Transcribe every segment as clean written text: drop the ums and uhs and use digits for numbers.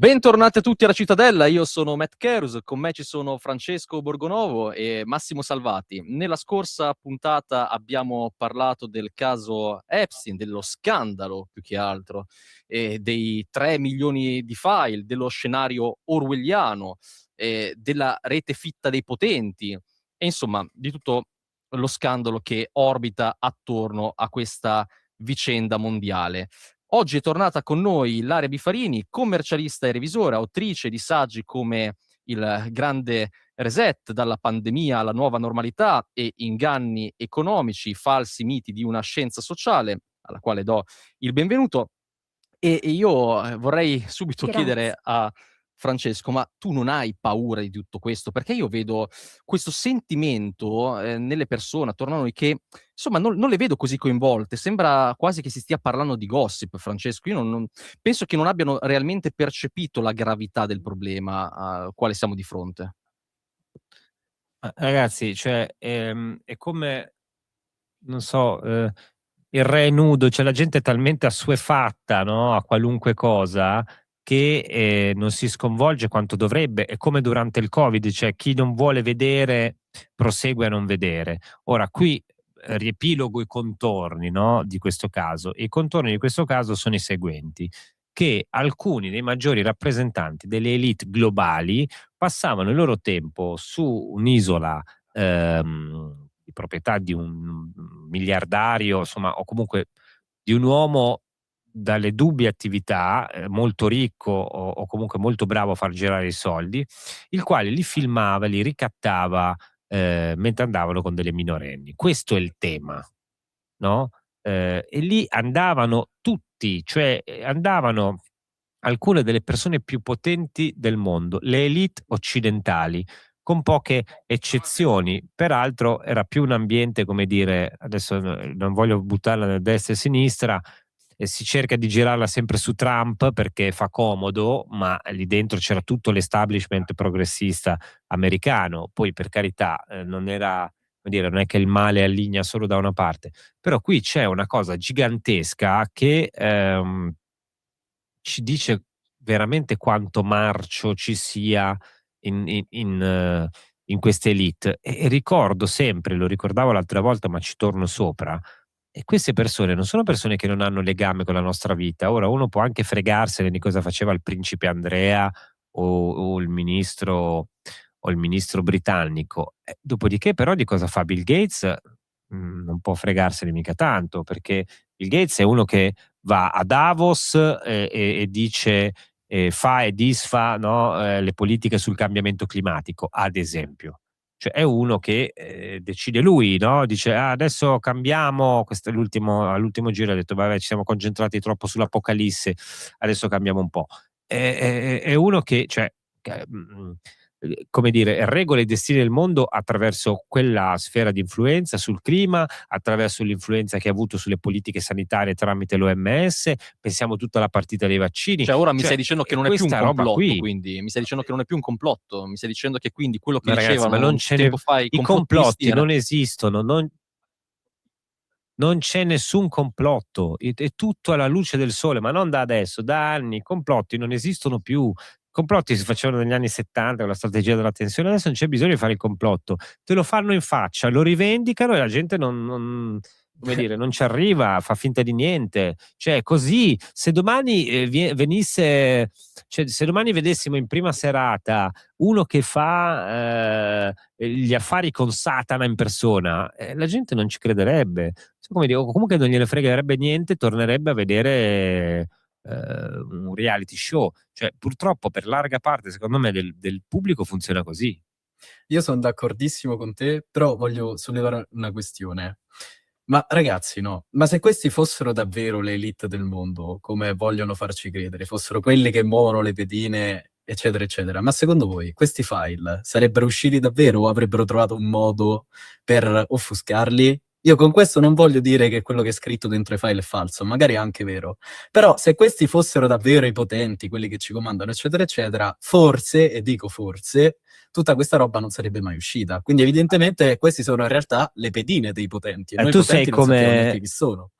Bentornati a tutti alla Cittadella, io sono Matt Kerus, con me ci sono Francesco Borgonovo e Massimo Salvati. Nella scorsa puntata abbiamo parlato del caso Epstein, dello scandalo più che altro, dei 3 milioni di file, dello scenario orwelliano, della rete fitta dei potenti e insomma di tutto lo scandalo che orbita attorno a questa vicenda mondiale. Oggi è tornata con noi Ilaria Bifarini, commercialista e revisore, autrice di saggi come Il grande reset, dalla pandemia alla nuova normalità e Inganni economici, falsi miti di una scienza sociale, alla quale do il benvenuto. E io, vorrei subito chiedere Grazie. a Francesco: ma tu non hai paura di tutto questo? Perché io vedo questo sentimento, nelle persone attorno a noi che, insomma, non le vedo così coinvolte. Sembra quasi che si stia parlando di gossip, Francesco. Io non penso che non abbiano realmente percepito la gravità del problema al quale siamo di fronte. Ma ragazzi, cioè, è come, non so, il re nudo, cioè la gente è talmente assuefatta, no, a qualunque cosa che, non si sconvolge quanto dovrebbe. È come durante il Covid, cioè chi non vuole vedere prosegue a non vedere. Ora qui, riepilogo i contorni, no, di questo caso. I contorni di questo caso sono i seguenti: che alcuni dei maggiori rappresentanti delle élite globali passavano il loro tempo su un'isola di proprietà di un miliardario, insomma, o comunque di un uomo dalle dubbie attività, molto ricco o comunque molto bravo a far girare i soldi, il quale li filmava, li ricattava mentre andavano con delle minorenni. Questo è il tema, no? E lì andavano tutti, cioè andavano alcune delle persone più potenti del mondo, le élite occidentali, con poche eccezioni. Peraltro era più un ambiente, come dire, adesso non voglio buttarla nel destra e sinistra, e si cerca di girarla sempre su Trump perché fa comodo, ma lì dentro c'era tutto l'establishment progressista americano. Poi, per carità, non era, come dire, non è che il male alligna solo da una parte, però qui c'è una cosa gigantesca che ci dice veramente quanto marcio ci sia in queste élite. E ricordo sempre, lo ricordavo l'altra volta, ma ci torno sopra, e queste persone non sono persone che non hanno legame con la nostra vita. Ora uno può anche fregarsene di cosa faceva il principe Andrea o il ministro britannico. Dopodiché però di cosa fa Bill Gates, non può fregarsene mica tanto, perché Bill Gates è uno che va a Davos e dice, fa e disfa, no, le politiche sul cambiamento climatico, ad esempio. Cioè è uno che decide lui, no? Dice: "Ah, adesso cambiamo." Questo è all'ultimo giro ha detto: "Vabbè, ci siamo concentrati troppo sull'apocalisse, adesso cambiamo un po'." È uno che, cioè, come dire, regola i destini del mondo attraverso quella sfera di influenza sul clima, attraverso l'influenza che ha avuto sulle politiche sanitarie tramite l'OMS. Pensiamo tutta alla partita dei vaccini, Cioè ora mi stai cioè dicendo che non è più un questa roba complotto, qui. quindi? Mi stai dicendo che non è più un complotto? Mi stai dicendo che quindi quello che Ma ragazzi, ma dicevano non ce ne tempo fa i i complottisti complotti era. non esistono, non c'è nessun complotto, è tutto alla luce del sole, ma non da adesso, da anni. I complotti non esistono più. I complotti si facevano negli anni '70 con la strategia della tensione, adesso non c'è bisogno di fare il complotto. Te lo fanno in faccia, lo rivendicano e la gente non, come dire, non ci arriva, fa finta di niente. Cioè, così, se domani venisse, cioè, se domani vedessimo in prima serata uno che fa gli affari con Satana in persona, la gente non ci crederebbe. Come dire, o comunque non gliene fregherebbe niente, tornerebbe a vedere un reality show. Cioè, purtroppo per larga parte, secondo me, del pubblico funziona così. Io son d'accordissimo con te, però voglio sollevare una questione. Ma ragazzi, no, ma se questi fossero davvero le élite del mondo, come vogliono farci credere, fossero quelli che muovono le pedine, eccetera, eccetera, ma secondo voi questi file sarebbero usciti davvero o avrebbero trovato un modo per offuscarli? Io con questo non voglio dire che quello che è scritto dentro i file è falso, magari è anche vero. Però se questi fossero davvero i potenti, quelli che ci comandano, eccetera, eccetera, forse, e dico forse, tutta questa roba non sarebbe mai uscita. Quindi evidentemente questi sono in realtà le pedine dei potenti e noi Tu sei potenti non sappiamo come neanche chi sono.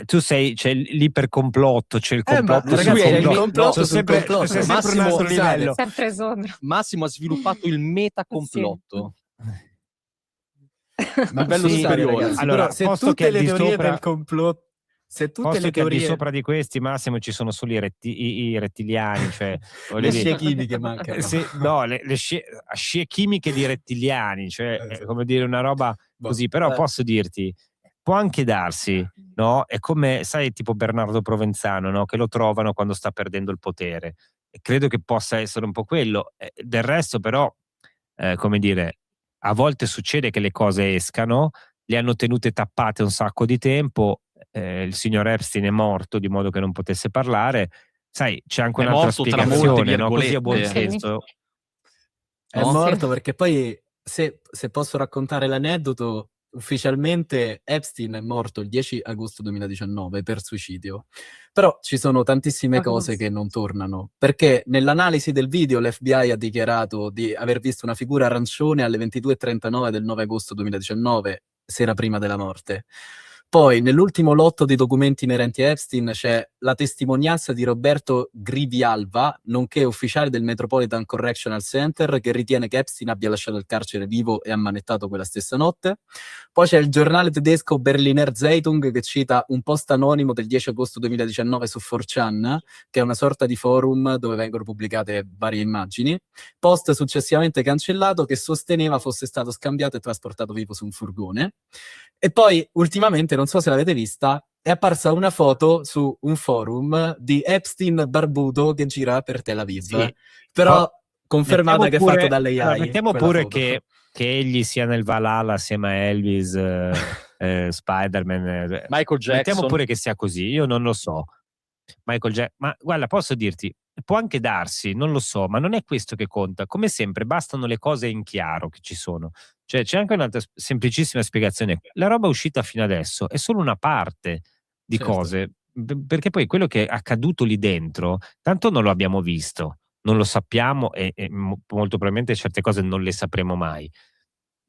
Tu c'è l'ipercomplotto, c'è il Ma complotto sul ragazzi, è il complotto. complotto Sono sul sempre, complotto. c'è sempre un Massimo, altro scusate. livello. Sempre sopra. Massimo ha sviluppato il metacomplotto. Ma Livello sì, superiore. ragazzi, allora, però se posto che tutte al le di teorie sopra- del complotto, se tutte Posto le che al di teorie, sopra di questi, Massimo, ci sono solo i rettiliani, cioè voglio le dire, scie chimiche mancano. no, le scie chimiche di rettiliani, cioè è come dire una roba così, però posso dirti, può anche darsi, no? È come, sai, tipo Bernardo Provenzano, no? Che lo trovano quando sta perdendo il potere. E credo che possa essere un po' quello. Del resto, però, come dire, a volte succede che le cose escano, le hanno tenute tappate un sacco di tempo. Il signor Epstein è morto di modo che non potesse parlare. Sai, c'è anche È un'altra morto tra molte spiegazione, no? Così a buon virgolette. senso. È No? morto Sì. perché poi, se posso raccontare l'aneddoto, ufficialmente Epstein è morto il 10 agosto 2019 per suicidio. Però ci sono tantissime cose che non tornano, perché nell'analisi del video l'FBI ha dichiarato di aver visto una figura arancione alle 22:39 del 9 agosto 2019, sera prima della morte. Poi, nell'ultimo lotto di documenti inerenti a Epstein c'è la testimonianza di Roberto Grivialva, nonché ufficiale del Metropolitan Correctional Center, che ritiene che Epstein abbia lasciato il carcere vivo e ammanettato quella stessa notte. Poi c'è il giornale tedesco Berliner Zeitung, che cita un post anonimo del 10 agosto 2019 su 4chan, che è una sorta di forum dove vengono pubblicate varie immagini. Post successivamente cancellato, che sosteneva fosse stato scambiato e trasportato vivo su un furgone. E poi, ultimamente, non so se l'avete vista, è apparsa una foto su un forum di Epstein barbuto che gira per Tel Aviv. Sì. Però confermata Mettiamo che è pure- fatto dall'AI. allora, mettiamo quella pure foto. che egli sia nel Valhalla assieme a Elvis, Spider-Man. Michael Jackson. Mettiamo pure che sia così, io non lo so. Michael Jackson, ma guarda, posso dirti, può anche darsi, non lo so, ma non è questo che conta. Come sempre, bastano le cose in chiaro che ci sono. Cioè, c'è anche un'altra semplicissima spiegazione. La roba uscita fino adesso è solo una parte di Certo. cose, perché poi quello che è accaduto lì dentro, tanto non lo abbiamo visto, non lo sappiamo e molto probabilmente certe cose non le sapremo mai.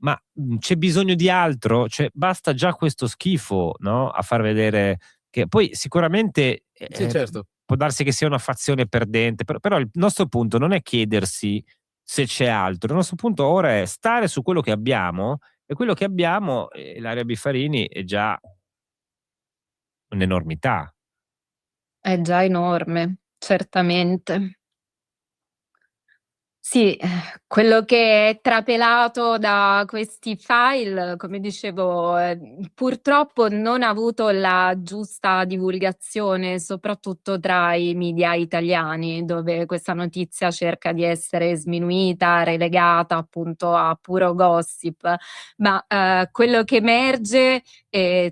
Ma c'è bisogno di altro? Cioè, basta già questo schifo, no? A far vedere che poi sicuramente Sì, certo. può darsi che sia una fazione perdente, però il nostro punto non è chiedersi se c'è altro, il nostro punto ora è stare su quello che abbiamo, e quello che abbiamo, l'area Biffarini, è già un'enormità. È già enorme, certamente. Sì, quello che è trapelato da questi file, come dicevo, purtroppo non ha avuto la giusta divulgazione, soprattutto tra i media italiani, dove questa notizia cerca di essere sminuita, relegata appunto a puro gossip. Ma quello che emerge,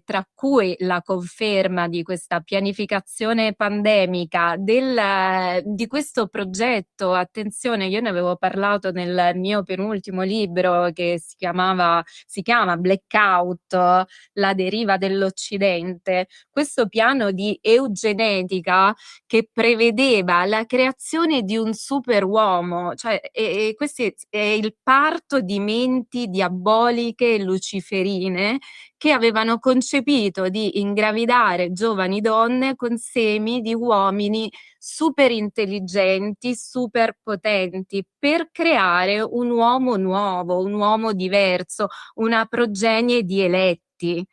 tra cui la conferma di questa pianificazione pandemica, di questo progetto, attenzione, io ne avevo parlato nel mio penultimo libro che si chiama Blackout, la deriva dell'Occidente, questo piano di eugenetica che prevedeva la creazione di un superuomo, cioè e questo è il parto di menti diaboliche e luciferine che avevano concepito di ingravidare giovani donne con semi di uomini super intelligenti, super potenti, per creare un uomo nuovo, un uomo diverso, una progenie di eletti.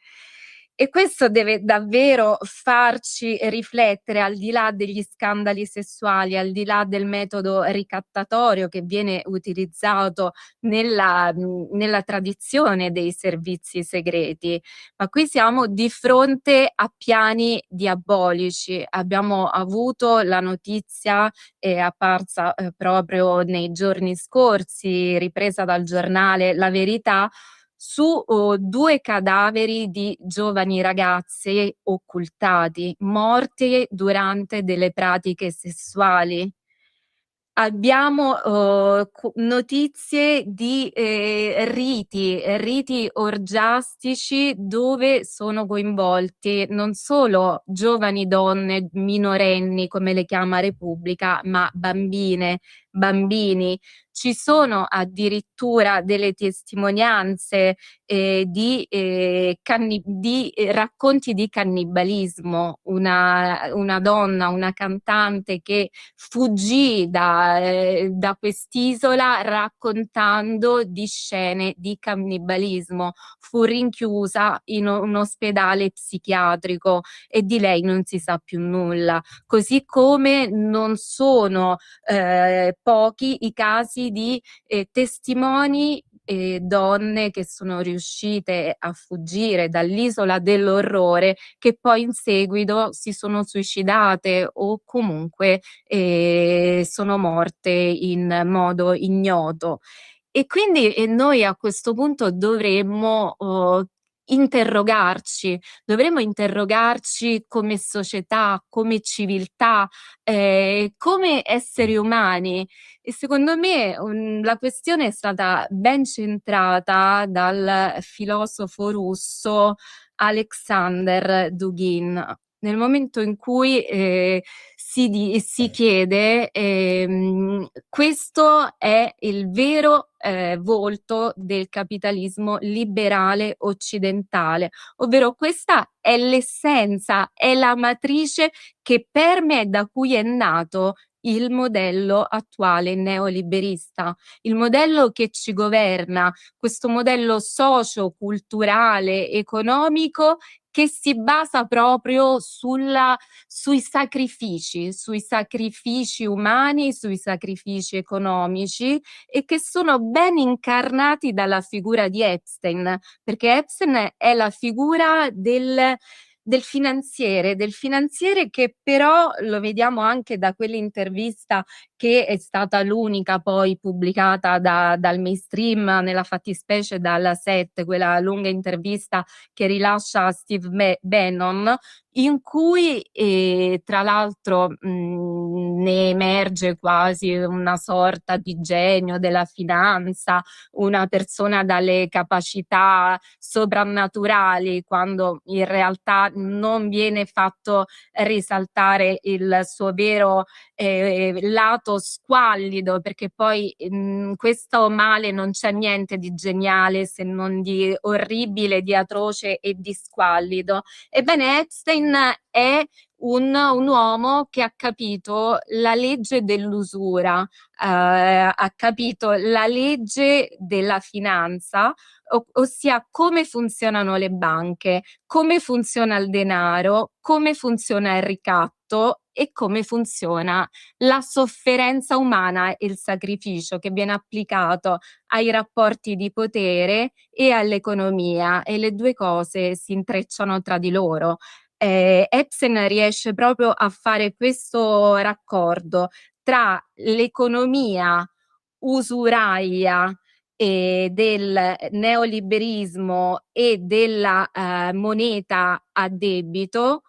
E questo deve davvero farci riflettere, al di là degli scandali sessuali, al di là del metodo ricattatorio che viene utilizzato nella tradizione dei servizi segreti. Ma qui siamo di fronte a piani diabolici. Abbiamo avuto la notizia, è apparsa proprio nei giorni scorsi, ripresa dal giornale La Verità, su 2 cadaveri di giovani ragazze occultati, morti durante delle pratiche sessuali. Abbiamo notizie di riti orgiastici dove sono coinvolti non solo giovani donne minorenni, come le chiama Repubblica, ma bambine, bambini. Ci sono addirittura delle testimonianze di racconti di cannibalismo, una donna, una cantante che fuggì da quest'isola raccontando di scene di cannibalismo, fu rinchiusa in un ospedale psichiatrico e di lei non si sa più nulla, così come non sono pochi i casi di testimoni donne che sono riuscite a fuggire dall'isola dell'orrore, che poi in seguito si sono suicidate o comunque sono morte in modo ignoto. E quindi noi a questo punto dovremmo interrogarci come società, come civiltà, come esseri umani. E secondo me la questione è stata ben centrata dal filosofo russo Alexander Dugin. Nel momento in cui si chiede questo è il vero volto del capitalismo liberale occidentale, ovvero questa è l'essenza, è la matrice che permea e da cui è nato il modello attuale neoliberista, il modello che ci governa, questo modello socio-culturale, economico che si basa proprio sui sacrifici umani, sui sacrifici economici e che sono ben incarnati dalla figura di Epstein, perché Epstein è la figura del finanziere che però lo vediamo anche da quell'intervista che è stata l'unica poi pubblicata dal mainstream, nella fattispecie dalla 7, quella lunga intervista che rilascia Steve Bannon, in cui tra l'altro ne emerge quasi una sorta di genio della finanza, una persona dalle capacità soprannaturali, quando in realtà non viene fatto risaltare il suo vero lato squallido, perché poi in questo male non c'è niente di geniale se non di orribile, di atroce e di squallido. Ebbene, Epstein è un uomo che ha capito la legge dell'usura, ha capito la legge della finanza, ossia come funzionano le banche, come funziona il denaro, come funziona il ricatto e come funziona la sofferenza umana e il sacrificio che viene applicato ai rapporti di potere e all'economia, e le due cose si intrecciano tra di loro. Epstein riesce proprio a fare questo raccordo tra l'economia usuraia del neoliberismo e della moneta a debito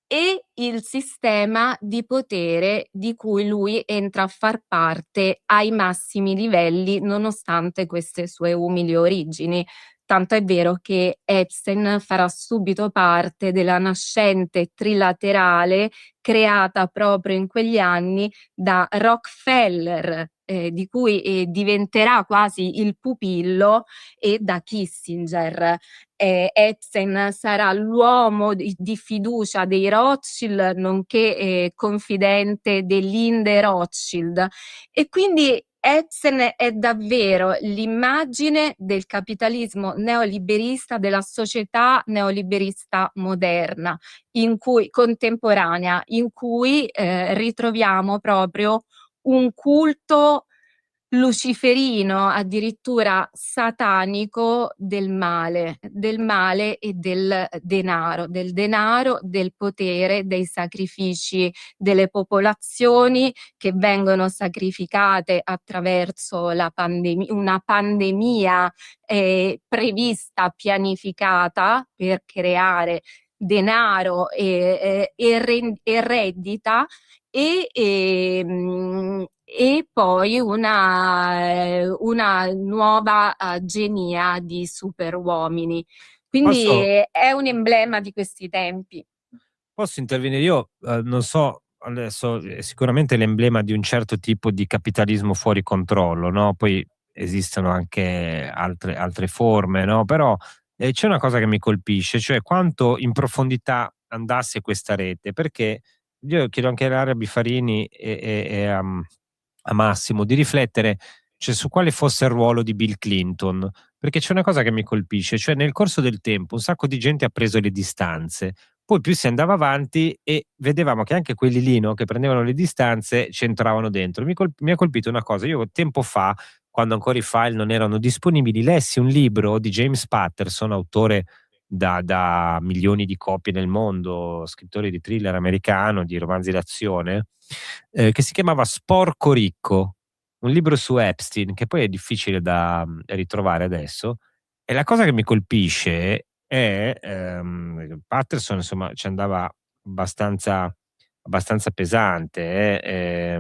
e il sistema di potere di cui lui entra a far parte ai massimi livelli, nonostante queste sue umili origini. Tanto è vero che Epstein farà subito parte della nascente trilaterale creata proprio in quegli anni da Rockefeller, di cui diventerà quasi il pupillo, e da Kissinger. Epstein sarà l'uomo di fiducia dei Rothschild, nonché confidente dell'Inde Rothschild. E quindi Epstein è davvero l'immagine del capitalismo neoliberista, della società neoliberista moderna, contemporanea, in cui ritroviamo proprio un culto luciferino, addirittura satanico del male e del denaro, del potere, dei sacrifici delle popolazioni che vengono sacrificate attraverso una pandemia prevista, pianificata per creare denaro e reddita e poi una nuova genia di superuomini. Quindi è un emblema di questi tempi. Posso intervenire io? Non so, adesso è sicuramente l'emblema di un certo tipo di capitalismo fuori controllo, no? Poi esistono anche altre forme, no? Però c'è una cosa che mi colpisce, cioè quanto in profondità andasse questa rete, perché io chiedo anche a Ilaria Bifarini e a Massimo di riflettere, cioè, su quale fosse il ruolo di Bill Clinton, perché c'è una cosa che mi colpisce, cioè nel corso del tempo un sacco di gente ha preso le distanze, poi più si andava avanti e vedevamo che anche quelli lì, no, che prendevano le distanze c'entravano dentro. Mi ha colpito una cosa, io tempo fa, quando ancora i file non erano disponibili, lessi un libro di James Patterson, autore da milioni di copie nel mondo, scrittore di thriller americano, di romanzi d'azione, che si chiamava Sporco Ricco, un libro su Epstein, che poi è difficile da ritrovare adesso. E la cosa che mi colpisce è Patterson, insomma, ci andava abbastanza pesante.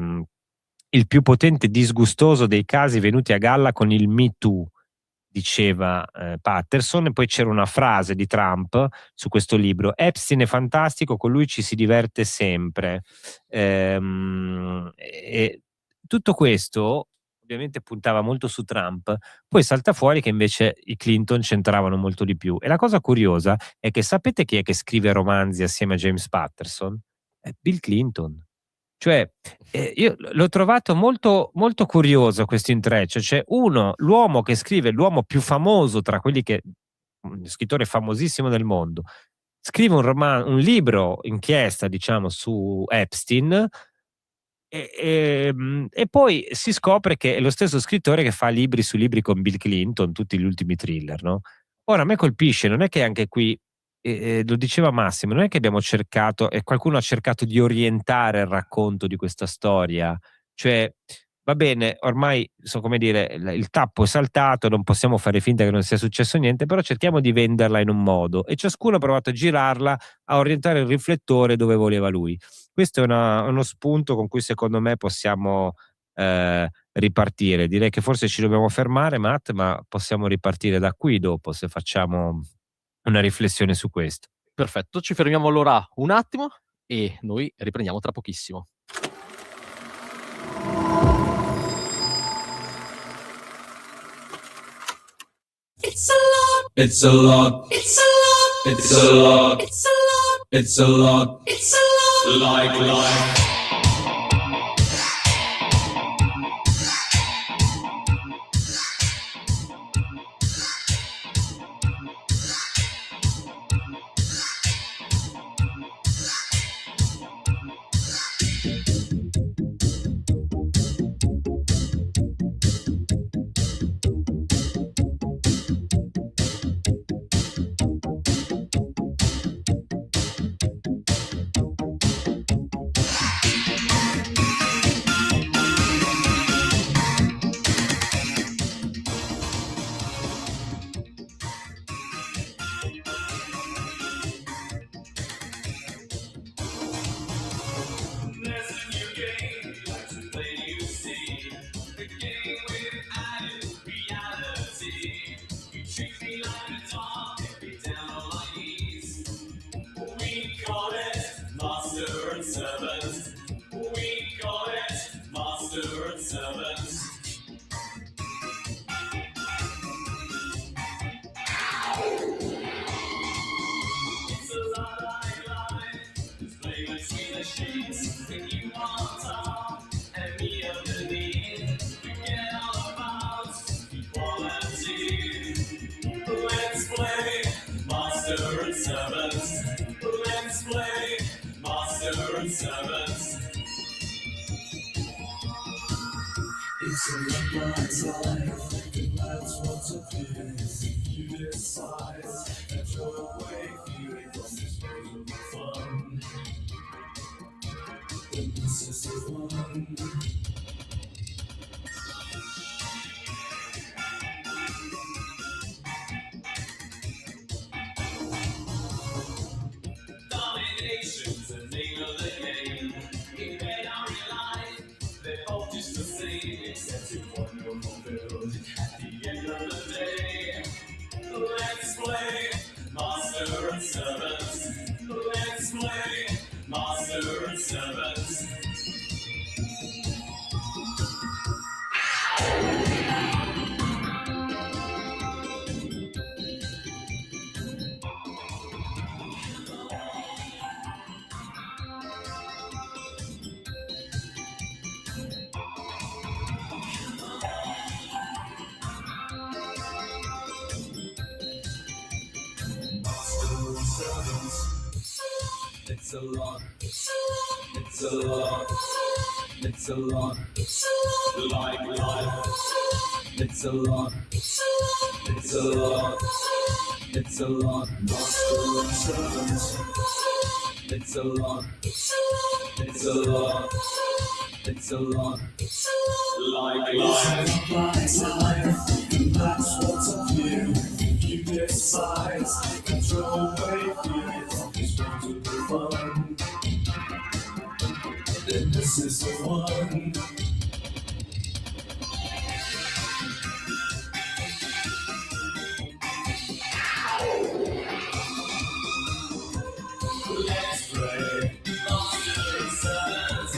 Il più potente e disgustoso dei casi venuti a galla con il Me Too, diceva Patterson, e poi c'era una frase di Trump su questo libro: Epstein è fantastico, con lui ci si diverte sempre. E tutto questo ovviamente puntava molto su Trump, poi salta fuori che invece i Clinton c'entravano molto di più. E la cosa curiosa è che sapete chi è che scrive romanzi assieme a James Patterson? È Bill Clinton. Cioè, io l'ho trovato molto, molto curioso questo intreccio. Cioè, l'uomo che scrive, l'uomo più famoso tra quelli che, un scrittore famosissimo del mondo, scrive un libro inchiesta, diciamo, su Epstein, e poi si scopre che è lo stesso scrittore che fa libri su libri con Bill Clinton, tutti gli ultimi thriller, no? Ora, a me colpisce, non è che anche qui, lo diceva Massimo, non è che abbiamo cercato, e qualcuno ha cercato di orientare il racconto di questa storia, cioè, va bene, ormai, come dire, il tappo è saltato, non possiamo fare finta che non sia successo niente, però cerchiamo di venderla in un modo, e ciascuno ha provato a girarla, a orientare il riflettore dove voleva lui. Questo è uno spunto con cui secondo me possiamo ripartire. Direi che forse ci dobbiamo fermare, Matt, ma possiamo ripartire da qui dopo, se facciamo una riflessione su questo. Perfetto, ci fermiamo allora un attimo e noi riprendiamo tra pochissimo. It's a lot. It's a lot. It's a lot. It's a lot. It's a lot. It's a lot. It's a lot. Like. Master and servants. It's a lot. It's a lot. It's a lot. It's a lot. It's a lot. Like life. It's a lot. It's a lot. It's a lot. It's a lot. Master and servants. It's a lot. It's a lot. It's a lot. It's a lot. It's a lot. Like life. It's life. And that's what's up here. You get size. Control away fear. It's going to be fun. Then this is the one. Let's play Master and Servants.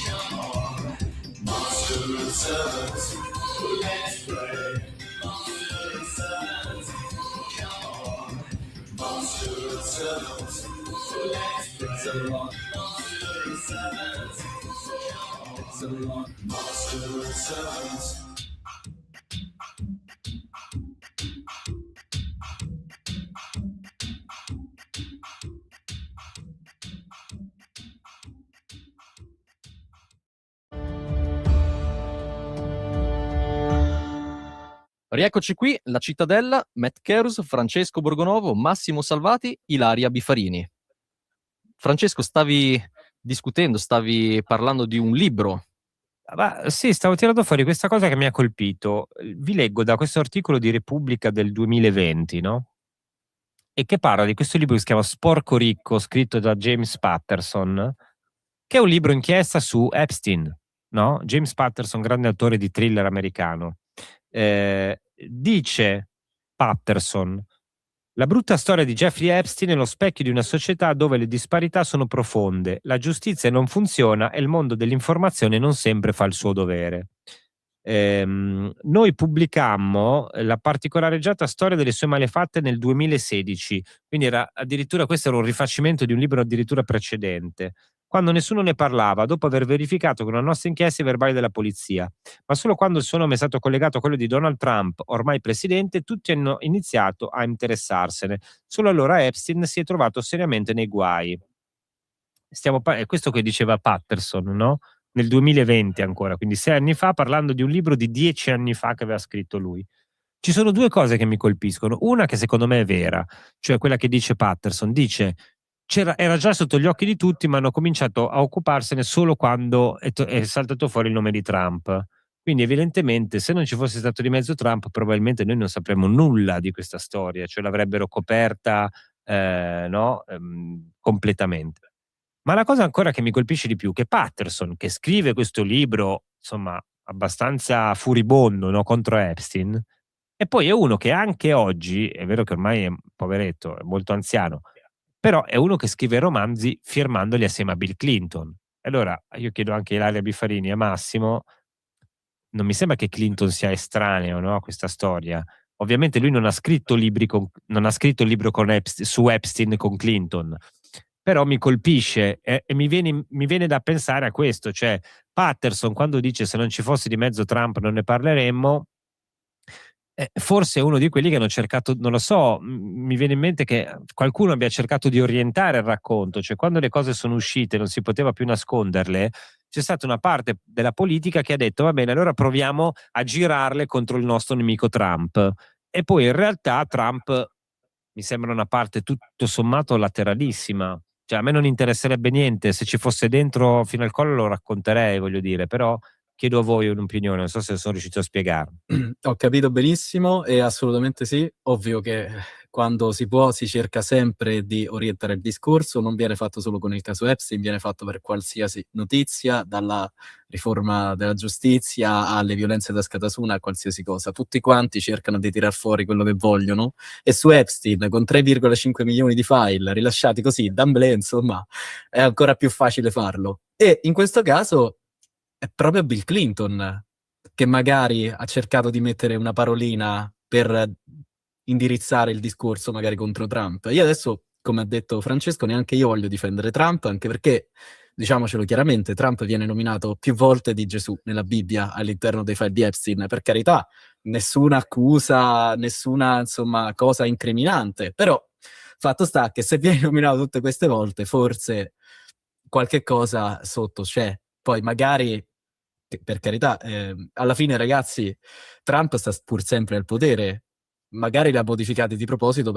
Come on, Master and Servants. Let's play Master and Servants. Come on, Master and Servants. Let's play. It's a lot. Master and Servants. Come on, it's a lot. Master and Servants. Rieccoci qui, La Cittadella, Matt Kerus, Francesco Borgonovo, Massimo Salvati, Ilaria Bifarini. Francesco, stavi discutendo, stavi parlando di un libro. Ma sì, stavo tirando fuori questa cosa che mi ha colpito. Vi leggo da questo articolo di Repubblica del 2020, no? E che parla di questo libro che si chiama Sporco Ricco, scritto da James Patterson, che è un libro inchiesta su Epstein, no? James Patterson, grande autore di thriller americano. Dice Patterson: la brutta storia di Jeffrey Epstein è lo specchio di una società dove le disparità sono profonde, la giustizia non funziona e il mondo dell'informazione non sempre fa il suo dovere. Noi pubblicammo la particolareggiata storia delle sue malefatte nel 2016, quindi era addirittura, questo era un rifacimento di un libro addirittura precedente, quando nessuno ne parlava, dopo aver verificato con la nostra inchiesta i verbali della polizia. Ma solo quando il suo nome è stato collegato a quello di Donald Trump, ormai presidente, tutti hanno iniziato a interessarsene. Solo allora Epstein si è trovato seriamente nei guai. È questo che diceva Patterson, no? Nel 2020 ancora, quindi 6 anni fa, parlando di un libro di 10 anni fa che aveva scritto lui. Ci sono due cose che mi colpiscono. Una che secondo me è vera, cioè quella che dice Patterson, dice era già sotto gli occhi di tutti, ma hanno cominciato a occuparsene solo quando è saltato fuori il nome di Trump. Quindi evidentemente se non ci fosse stato di mezzo Trump, probabilmente noi non sapremmo nulla di questa storia, cioè l'avrebbero coperta completamente. Ma la cosa ancora che mi colpisce di più, che Patterson, che scrive questo libro, insomma, abbastanza furibondo, no, contro Epstein, e poi è uno che anche oggi, è vero che ormai è poveretto, è molto anziano, però è uno che scrive romanzi firmandoli assieme a Bill Clinton. Allora io chiedo anche a Ilaria Bifarini e a Massimo, non mi sembra che Clinton sia estraneo, no, a questa storia. Ovviamente lui non ha scritto il libro su Epstein con Clinton, però mi colpisce e mi viene da pensare a questo, cioè Patterson quando dice se non ci fosse di mezzo Trump non ne parleremmo, forse è uno di quelli che hanno cercato, non lo so, mi viene in mente che qualcuno abbia cercato di orientare il racconto, cioè quando le cose sono uscite non si poteva più nasconderle, c'è stata una parte della politica che ha detto va bene, allora proviamo a girarle contro il nostro nemico Trump, e poi in realtà Trump mi sembra una parte tutto sommato lateralissima, cioè a me non interesserebbe niente, se ci fosse dentro fino al collo lo racconterei, voglio dire, però chiedo a voi un'opinione, non so se sono riuscito a spiegarmi. Ho capito benissimo e assolutamente sì, ovvio che quando si può si cerca sempre di orientare il discorso, non viene fatto solo con il caso Epstein, viene fatto per qualsiasi notizia, dalla riforma della giustizia alle violenze da Scatasuna a qualsiasi cosa. Tutti quanti cercano di tirar fuori quello che vogliono e su Epstein con 3,5 milioni di file rilasciati così d'amblè, insomma, è ancora più facile farlo. E in questo caso è proprio Bill Clinton che magari ha cercato di mettere una parolina per indirizzare il discorso magari contro Trump. Io adesso, come ha detto Francesco, neanche io voglio difendere Trump, anche perché, diciamocelo chiaramente, Trump viene nominato più volte di Gesù nella Bibbia all'interno dei file di Epstein, per carità, nessuna accusa, nessuna insomma cosa incriminante, però Fatto sta che se viene nominato tutte queste volte, forse qualche cosa sotto c'è. Poi magari, per carità, alla fine, ragazzi, Trump sta pur sempre al potere. Magari l'ha modificato di proposito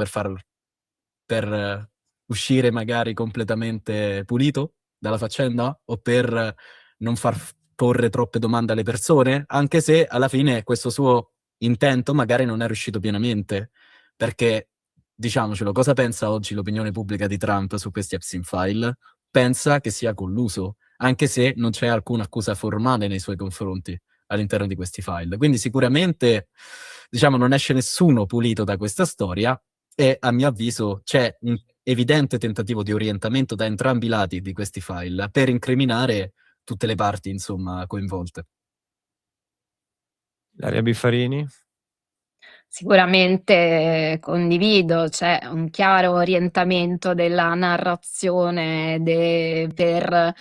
per uscire magari completamente pulito dalla faccenda, o per non far porre troppe domande alle persone, anche se alla fine questo suo intento magari non è riuscito pienamente, perché, diciamocelo, cosa pensa oggi l'opinione pubblica di Trump su questi Epstein File? Pensa che sia colluso, anche se non c'è alcuna accusa formale nei suoi confronti all'interno di questi file. Quindi sicuramente, diciamo, non esce nessuno pulito da questa storia, e a mio avviso c'è un evidente tentativo di orientamento da entrambi i lati di questi file per incriminare tutte le parti, insomma, coinvolte. Ilaria Biffarini? Sicuramente condivido, c'è un chiaro orientamento della narrazione per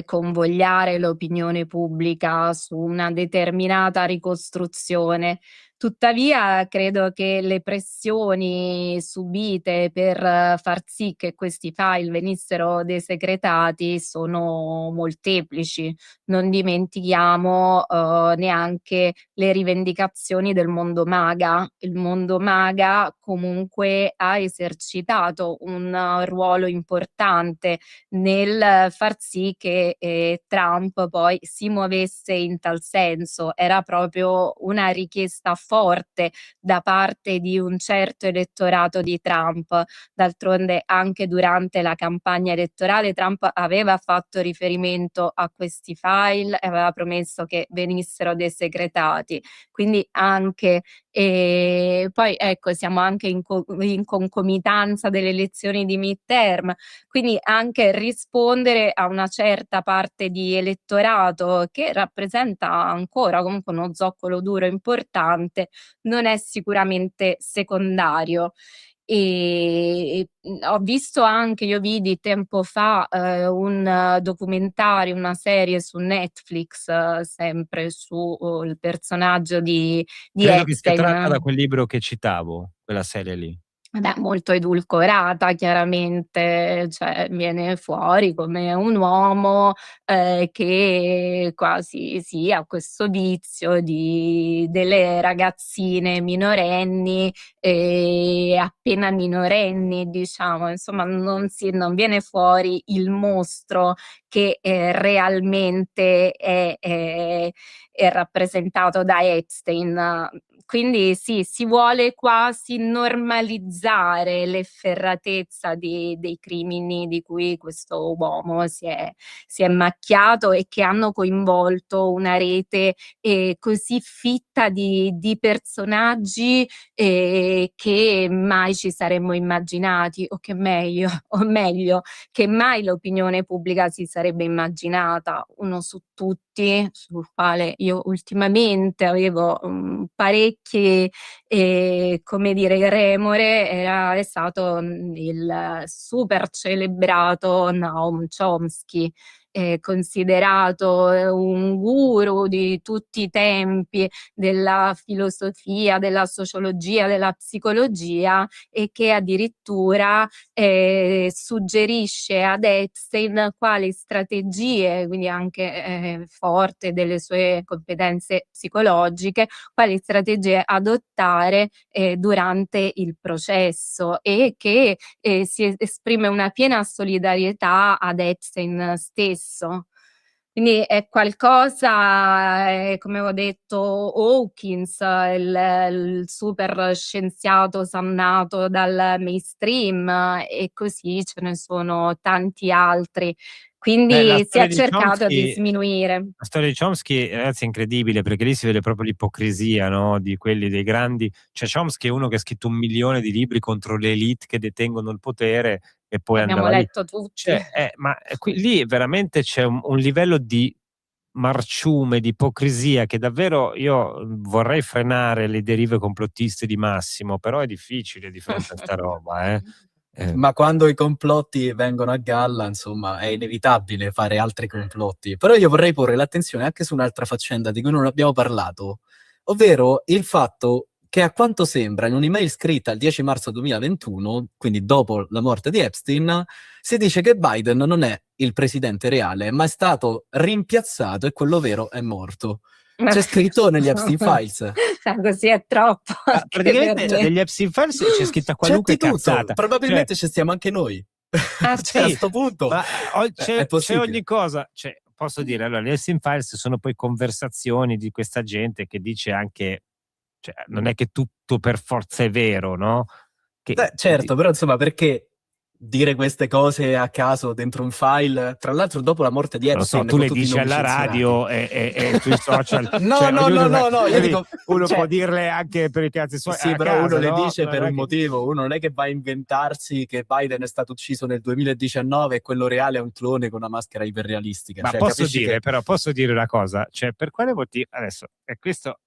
convogliare l'opinione pubblica su una determinata ricostruzione. Tuttavia, credo che le pressioni subite per far sì che questi file venissero desecretati sono molteplici. Non dimentichiamo neanche le rivendicazioni del mondo MAGA. Il mondo MAGA comunque ha esercitato un ruolo importante nel far sì che Trump poi si muovesse in tal senso. Era proprio una richiesta forte da parte di un certo elettorato di Trump. D'altronde anche durante la campagna elettorale Trump aveva fatto riferimento a questi file e aveva promesso che venissero desecretati. Quindi anche poi ecco, siamo anche in concomitanza delle elezioni di midterm, quindi anche rispondere a una certa parte di elettorato che rappresenta ancora comunque uno zoccolo duro importante non è sicuramente secondario. Ho visto anche, io vidi tempo fa un documentario, una serie su Netflix, sempre su il personaggio di Credo che sia tratta da Epstein. quel libro che citavo, quella serie lì. Beh, molto edulcorata chiaramente, cioè viene fuori come un uomo che quasi sì, ha questo vizio delle ragazzine minorenni e appena minorenni, diciamo, insomma non viene fuori il mostro che realmente è rappresentato da Epstein. Quindi sì, si vuole quasi normalizzare l'efferatezza dei crimini di cui questo uomo si è macchiato e che hanno coinvolto una rete così fitta di personaggi che mai ci saremmo immaginati, o meglio, che mai l'opinione pubblica si sarebbe immaginata. Uno su tutti, sul quale io ultimamente avevo parecchie come dire remore, è stato il super celebrato Noam Chomsky, considerato un guru di tutti i tempi della filosofia, della sociologia, della psicologia, e che addirittura suggerisce ad Epstein quali strategie, quindi anche forte delle sue competenze psicologiche, quali strategie adottare durante il processo, e che si esprime una piena solidarietà ad Epstein stesso. Quindi è qualcosa, come ho detto, Hawkins, il super scienziato sannato dal mainstream, e così ce ne sono tanti altri. Quindi si è cercato di sminuire. La storia di Chomsky, ragazzi, è incredibile, perché lì si vede proprio l'ipocrisia, no? Di quelli dei grandi. Cioè, Chomsky è uno che ha scritto 1 milione di libri contro le elite che detengono il potere, e poi Abbiamo andava lì. letto tutti. Cioè, ma lì veramente c'è un livello di marciume, di ipocrisia, che davvero io vorrei frenare le derive complottiste di Massimo, però è difficile di fronte a sta roba, Ma quando i complotti vengono a galla, insomma, è inevitabile fare altri complotti. Però io vorrei porre l'attenzione anche su un'altra faccenda di cui non abbiamo parlato, ovvero il fatto che a quanto sembra in un'email scritta il 10 marzo 2021, quindi dopo la morte di Epstein, si dice che Biden non è il presidente reale, ma è stato rimpiazzato e quello vero è morto. C'è scritto negli Epstein Files. Così è troppo. anche per Praticamente me. negli Epstein Files c'è scritta C'è qualunque di tutto, cazzata. probabilmente ci stiamo anche noi. Ah, Cioè, a sì, sto punto Ma c'è possibile. ogni cosa. Cioè, posso dire, allora, gli Epstein Files sono poi conversazioni di questa gente che dice anche, cioè, non è che tutto per forza è vero, no? Certo, però insomma, perché dire queste cose a caso dentro un file? Tra l'altro, dopo la morte di Non lo so, Epstein, tu con le tutti i dici nomi alla censurati. radio e sui social. No, cioè, no, ognuno no, io dico, uno cioè, può dirle anche per i cazzi suoi. sì, a però casa, uno le no? dice per Non è un che- motivo. Uno non è che va a inventarsi che Biden è stato ucciso nel 2019 e quello reale è un clone con una maschera iperrealistica. Ma Cioè, posso capisci dire, che però, posso dire una cosa, cioè, per quale motivo adesso è questo,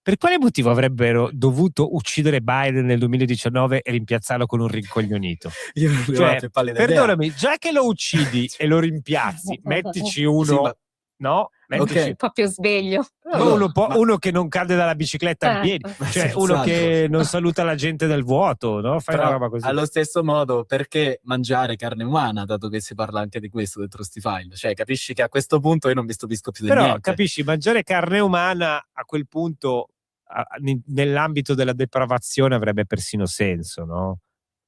per quale motivo avrebbero dovuto uccidere Biden nel 2019 e rimpiazzarlo con un rincoglionito? io non ne ho la Cioè, più pallida idea. perdonami, già che lo uccidi e lo rimpiazzi, mettici uno, Sì, ma no? Mettici Un po' più sveglio. No, uno che non cade dalla bicicletta in piedi, cioè sì, uno esatto. che non saluta la gente del vuoto, no? Fai Però, una roba così. allo stesso modo, perché mangiare carne umana, dato che si parla anche di questo dentro sti file? Cioè, capisci che a questo punto io non mi stupisco più di Però niente. capisci, mangiare carne umana a quel punto nell'ambito della depravazione avrebbe persino senso, no?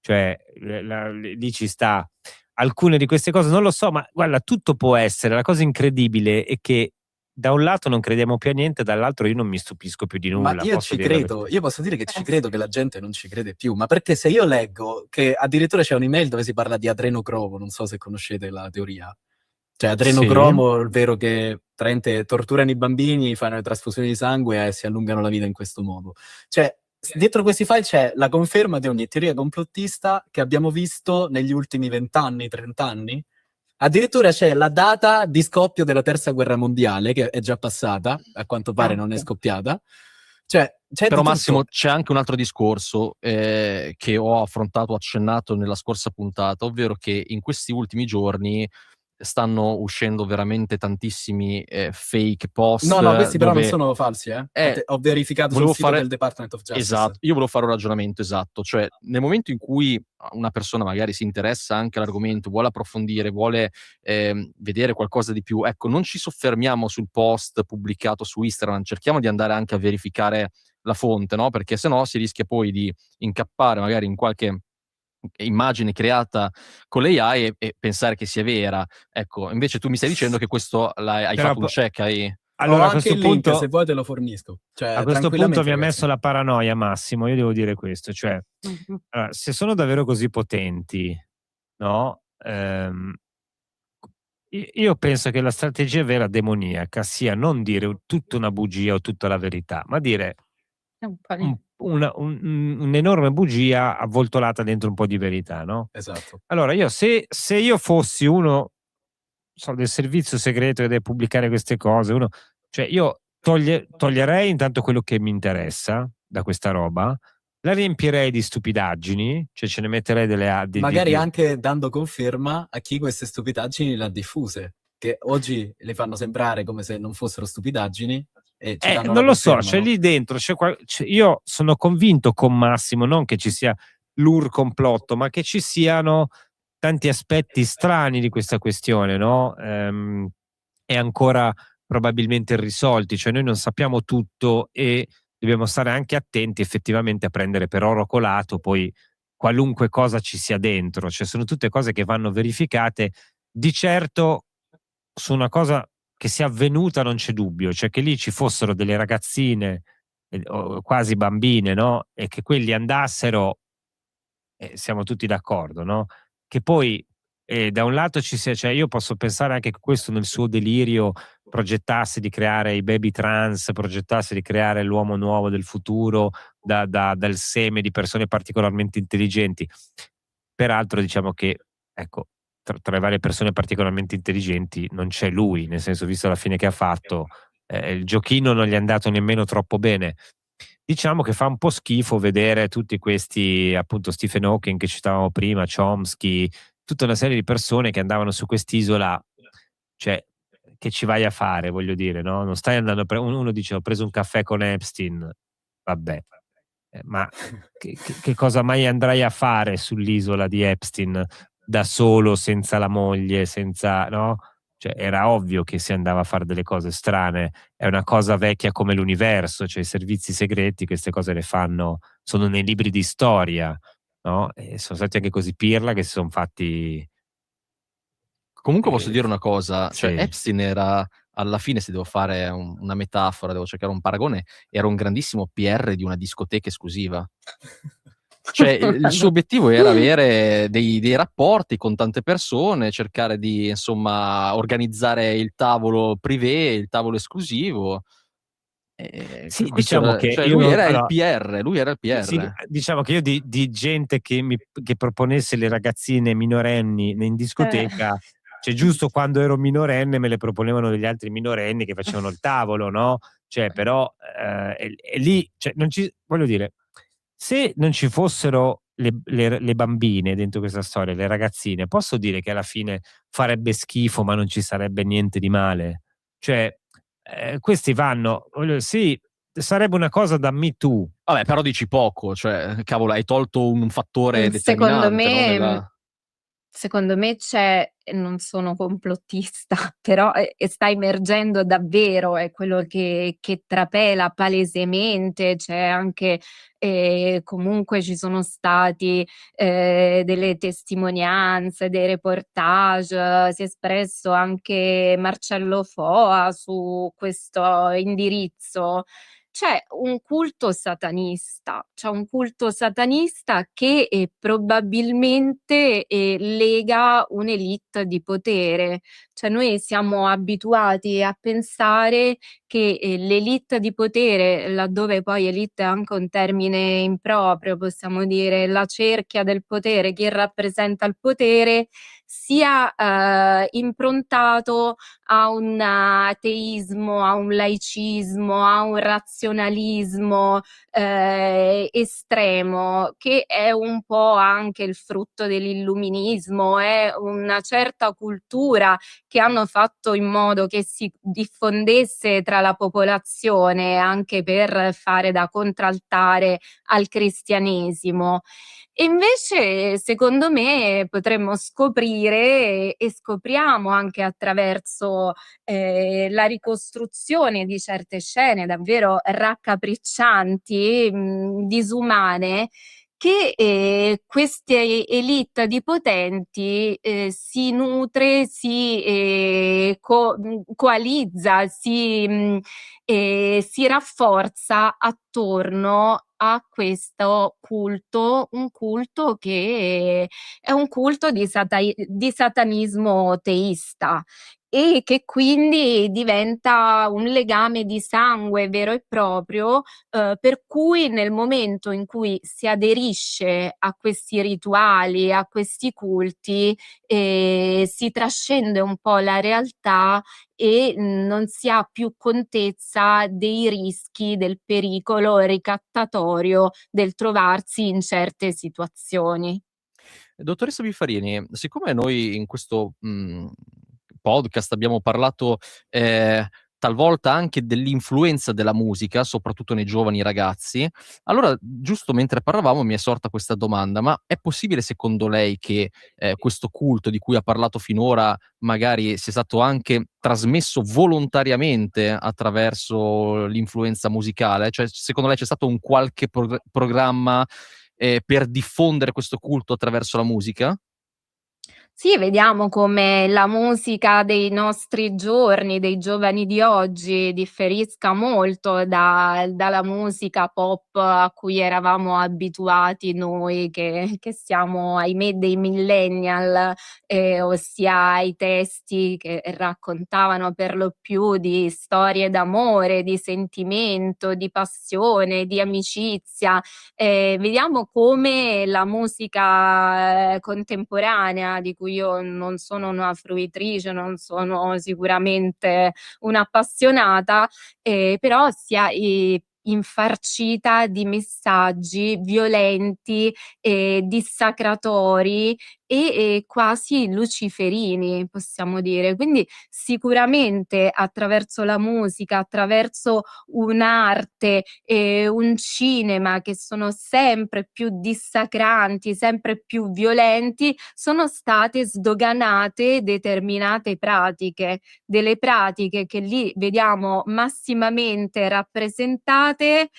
Cioè lì ci sta. Alcune di queste cose non lo so, ma guarda, tutto può essere. La cosa incredibile è che da un lato non crediamo più a niente, dall'altro io non mi stupisco più di nulla. Ma io posso ci dire la credo, io posso dire che ci credo sì. che la gente non ci crede più, ma perché se io leggo che addirittura c'è un'email dove si parla di adrenocromo, non so se conoscete la teoria. Cioè adrenocromo, ovvero che praticamente torturano i bambini, fanno le trasfusioni di sangue e si allungano la vita in questo modo. Cioè, dietro questi file c'è la conferma di ogni teoria complottista che abbiamo visto negli ultimi 20 anni, 30 anni. Addirittura c'è la data di scoppio della terza guerra mondiale, che è già passata, a quanto pare non è scoppiata. Cioè, c'è Però di Massimo, tutto. c'è anche un altro discorso che ho affrontato, accennato nella scorsa puntata, ovvero che in questi ultimi giorni stanno uscendo veramente tantissimi fake post. No, questi però non dove sono falsi, ho verificato sul volevo sito fare del Department of Justice. esatto, io volevo fare un ragionamento esatto, cioè nel momento in cui una persona magari si interessa anche all'argomento, vuole approfondire, vuole vedere qualcosa di più, ecco, non ci soffermiamo sul post pubblicato su Instagram, cerchiamo di andare anche a verificare la fonte, no? Perché sennò si rischia poi di incappare magari in qualche immagine creata con l'AI e pensare che sia vera. Ecco, invece tu mi stai dicendo che questo hai Però fatto un check, allora Ho a anche questo il link, punto se vuoi te lo fornisco. Cioè, a questo punto tranquillamente, mi ha ragazzi. messo la paranoia, Massimo. Io devo dire questo, cioè, allora, se sono davvero così potenti, no? Io penso che la strategia vera demoniaca sia non dire tutta una bugia o tutta la verità, ma dire Un po' di- un'enorme bugia avvoltolata dentro un po' di verità, no? Esatto. Allora, io se io fossi uno del servizio segreto che deve pubblicare queste cose, cioè io toglierei intanto quello che mi interessa da questa roba, la riempirei di stupidaggini, cioè ce ne metterei Magari anche dando conferma a chi queste stupidaggini le ha diffuse, che oggi le fanno sembrare come se non fossero stupidaggini e ci danno la non lo so, conferma, c'è no? lì dentro, io sono convinto con Massimo, non che ci sia complotto, ma che ci siano tanti aspetti strani di questa questione, no? E ancora probabilmente irrisolti, cioè noi non sappiamo tutto e dobbiamo stare anche attenti effettivamente a prendere per oro colato poi qualunque cosa ci sia dentro, cioè sono tutte cose che vanno verificate. Di certo su una cosa che sia avvenuta non c'è dubbio, cioè che lì ci fossero delle ragazzine o quasi bambine, no? E che quelli andassero, siamo tutti d'accordo, no? Che poi da un lato ci sia, cioè io posso pensare anche che questo nel suo delirio progettasse di creare i baby trans, progettasse di creare l'uomo nuovo del futuro dal seme di persone particolarmente intelligenti. Peraltro diciamo che, ecco, tra le varie persone particolarmente intelligenti non c'è lui, nel senso, visto la fine che ha fatto, il giochino non gli è andato nemmeno troppo bene. Diciamo che fa un po' schifo vedere tutti questi, appunto, Stephen Hawking che citavamo prima, Chomsky, tutta una serie di persone che andavano su quest'isola, cioè, che ci vai a fare, voglio dire, no? Non stai andando, uno dice ho preso un caffè con Epstein, vabbè, Ma che cosa mai andrai a fare sull'isola di Epstein da solo, senza la moglie, senza, no? Cioè, era ovvio che si andava a fare delle cose strane. È una cosa vecchia come l'universo, cioè i servizi segreti queste cose le fanno, sono nei libri di storia, no? E sono stati anche così pirla che si sono fatti. Comunque posso dire una cosa, cioè Sì. Epstein era, alla fine, se devo fare una metafora, devo cercare un paragone, era un grandissimo PR di una discoteca esclusiva. Cioè il suo obiettivo era avere dei rapporti con tante persone, cercare di, insomma, organizzare il tavolo privé, il tavolo esclusivo. Sì, Questo diciamo era, che cioè io lui non, era il allora, PR, lui era il sì, PR. diciamo che io di gente che proponesse le ragazzine minorenni in discoteca, cioè giusto quando ero minorenne me le proponevano degli altri minorenni che facevano il tavolo, no? Cioè, però è lì, cioè, non ci, voglio dire, se non ci fossero le bambine dentro questa storia, le ragazzine, posso dire che alla fine farebbe schifo, ma non ci sarebbe niente di male. Cioè, questi vanno, sì, sarebbe una cosa da Me Too. Vabbè, però dici poco, cioè cavolo, hai tolto un fattore Secondo determinante, no, me nella. Secondo me c'è, e non sono complottista, però sta emergendo davvero, è quello che trapela palesemente, c'è anche, comunque ci sono stati delle testimonianze, dei reportage, si è espresso anche Marcello Foa su questo indirizzo. C'è un culto satanista, che probabilmente lega un'élite di potere. Cioè noi siamo abituati a pensare che l'élite di potere, laddove poi élite è anche un termine improprio, possiamo dire la cerchia del potere, chi rappresenta il potere, sia improntato a un ateismo, a un laicismo, a un razionalismo estremo, che è un po' anche il frutto dell'illuminismo, è una certa cultura che hanno fatto in modo che si diffondesse tra la popolazione anche per fare da contraltare al cristianesimo. E invece, secondo me, potremmo scoprire e scopriamo anche attraverso la ricostruzione di certe scene davvero raccapriccianti, disumane, che queste élite di potenti si nutre, si coalizza, si rafforza attorno a questo culto, un culto che è un culto di satanismo teista, e che quindi diventa un legame di sangue vero e proprio, per cui nel momento in cui si aderisce a questi rituali, a questi culti, si trascende un po' la realtà e non si ha più contezza dei rischi, del pericolo ricattatorio del trovarsi in certe situazioni. Dottoressa Biffarini, siccome noi in questo, podcast abbiamo parlato, talvolta anche dell'influenza della musica, soprattutto nei giovani ragazzi, allora giusto mentre parlavamo mi è sorta questa domanda: ma è possibile secondo lei che, questo culto di cui ha parlato finora magari sia stato anche trasmesso volontariamente attraverso l'influenza musicale? Cioè, secondo lei c'è stato un qualche programma per diffondere questo culto attraverso la musica? Sì, vediamo come la musica dei nostri giorni, dei giovani di oggi, differisca molto dalla musica pop a cui eravamo abituati noi che siamo, ahimè, dei millennial, ossia i testi che raccontavano per lo più di storie d'amore, di sentimento, di passione, di amicizia. Vediamo come la musica contemporanea, di cui io non sono una fruitrice, non sono sicuramente un'appassionata, però sia infarcita di messaggi violenti, dissacratori e quasi luciferini, possiamo dire. Quindi sicuramente attraverso la musica, attraverso un'arte e un cinema che sono sempre più dissacranti, sempre più violenti, sono state sdoganate determinate pratiche, delle pratiche che lì vediamo massimamente rappresentate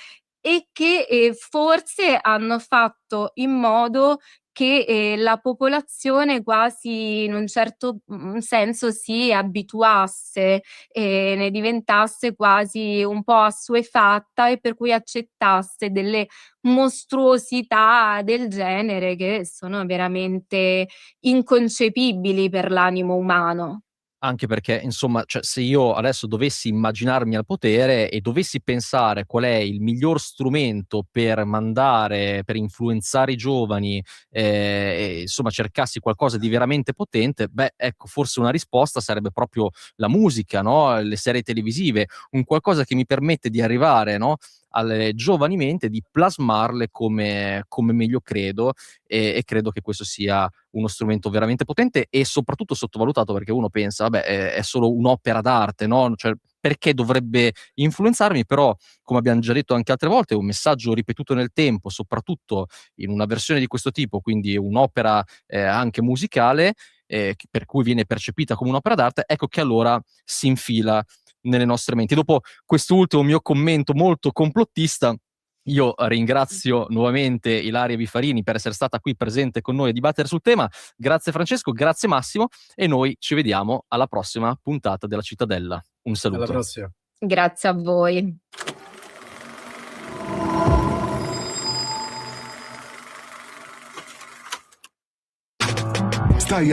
e che forse hanno fatto in modo che la popolazione quasi in un certo senso si abituasse e ne diventasse quasi un po' assuefatta e per cui accettasse delle mostruosità del genere che sono veramente inconcepibili per l'animo umano. Anche perché, insomma, cioè, se io adesso dovessi immaginarmi al potere e dovessi pensare qual è il miglior strumento per influenzare i giovani, e insomma cercassi qualcosa di veramente potente, beh, ecco, forse una risposta sarebbe proprio la musica, no, le serie televisive, un qualcosa che mi permette di arrivare, no, alle giovani mente, di plasmarle come meglio credo, e credo che questo sia uno strumento veramente potente e soprattutto sottovalutato, perché uno pensa: "Vabbè, è solo un'opera d'arte, no, cioè perché dovrebbe influenzarmi?" Però, come abbiam già detto anche altre volte, è un messaggio ripetuto nel tempo, soprattutto in una versione di questo tipo, quindi un'opera, anche musicale, che per cui viene percepita come un'opera d'arte, ecco che allora si infila nelle nostre menti. Dopo quest'ultimo mio commento molto complottista, io ringrazio nuovamente Ilaria Vifarini per essere stata qui presente con noi a dibattere sul tema. Grazie Francesco, grazie Massimo e noi ci vediamo alla prossima puntata della Cittadella. Un Alla saluto. prossima. Grazie a voi. Stai